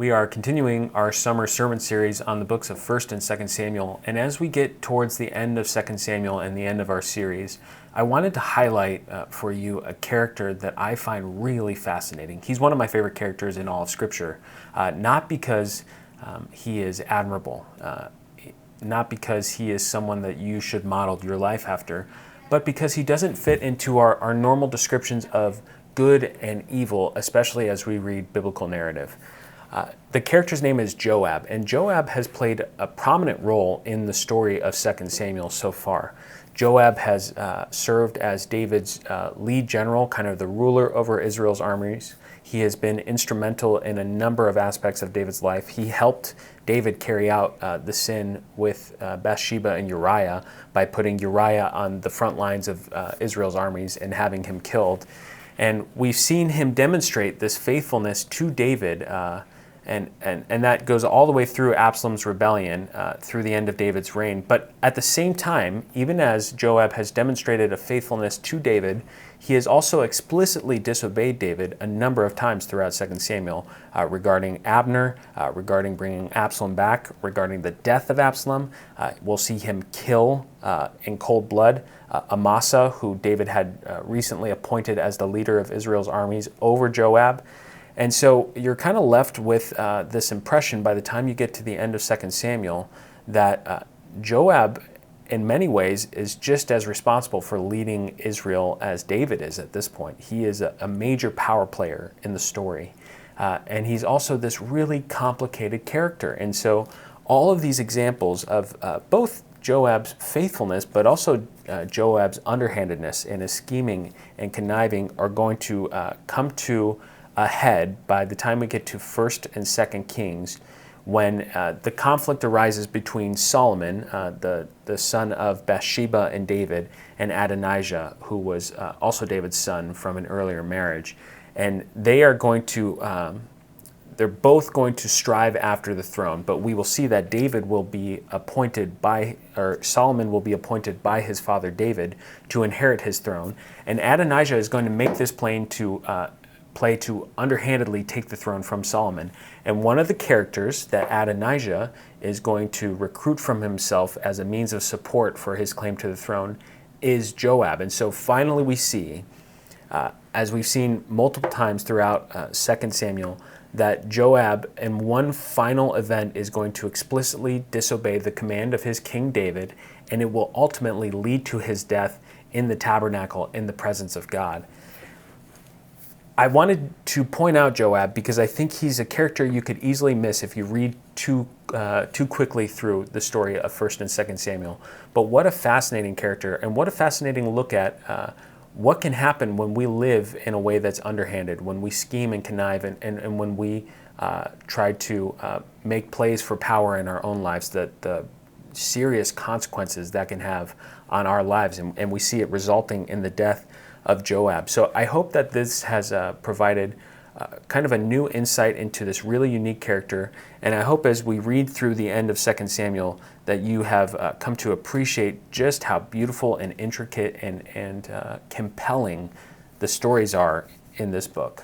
We are continuing our summer sermon series on the books of 1st and 2nd Samuel, and as we get towards the end of 2nd Samuel and the end of our series, I wanted to highlight for you a character that I find really fascinating. He's one of my favorite characters in all of Scripture, not because he is admirable, not because he is someone that you should model your life after, but because he doesn't fit into our normal descriptions of good and evil, especially as we read biblical narrative. The character's name is Joab, and Joab has played a prominent role in the story of 2 Samuel so far. Joab has served as David's lead general, kind of the ruler over Israel's armies. He has been instrumental in a number of aspects of David's life. He helped David carry out the sin with Bathsheba and Uriah by putting Uriah on the front lines of Israel's armies and having him killed. And we've seen him demonstrate this faithfulness to David, and that goes all the way through Absalom's rebellion, through the end of David's reign. But at the same time, even as Joab has demonstrated a faithfulness to David, he has also explicitly disobeyed David a number of times throughout 2 Samuel, regarding Abner, regarding bringing Absalom back, regarding the death of Absalom. We'll see him kill in cold blood Amasa, who David had recently appointed as the leader of Israel's armies, over Joab. And so you're kind of left with this impression by the time you get to the end of 2 Samuel that Joab, in many ways, is just as responsible for leading Israel as David is at this point. He is a major power player in the story. And he's also this really complicated character. And so all of these examples of both Joab's faithfulness, but also Joab's underhandedness in his scheming and conniving are going to come to ahead by the time we get to 1st and 2nd Kings, when the conflict arises between Solomon, the son of Bathsheba and David, and Adonijah, who was also David's son from an earlier marriage. And they are going to, they're both going to strive after the throne, but we will see that David will be appointed by, or Solomon will be appointed by his father David to inherit his throne. And Adonijah is going to make this play to underhandedly take the throne from Solomon. And one of the characters that Adonijah is going to recruit from himself as a means of support for his claim to the throne is Joab. And so finally we see, as we've seen multiple times throughout 2 Samuel, that Joab in one final event is going to explicitly disobey the command of his king David, and it will ultimately lead to his death in the tabernacle in the presence of God. I wanted to point out Joab because I think he's a character you could easily miss if you read too quickly through the story of 1st and 2nd Samuel. But what a fascinating character, and what a fascinating look at what can happen when we live in a way that's underhanded, when we scheme and connive, and when we try to make plays for power in our own lives, the serious consequences that can have on our lives. And we see it resulting in the death of Joab. So I hope that this has provided kind of a new insight into this really unique character, and I hope as we read through the end of 2 Samuel that you have come to appreciate just how beautiful and intricate and compelling the stories are in this book.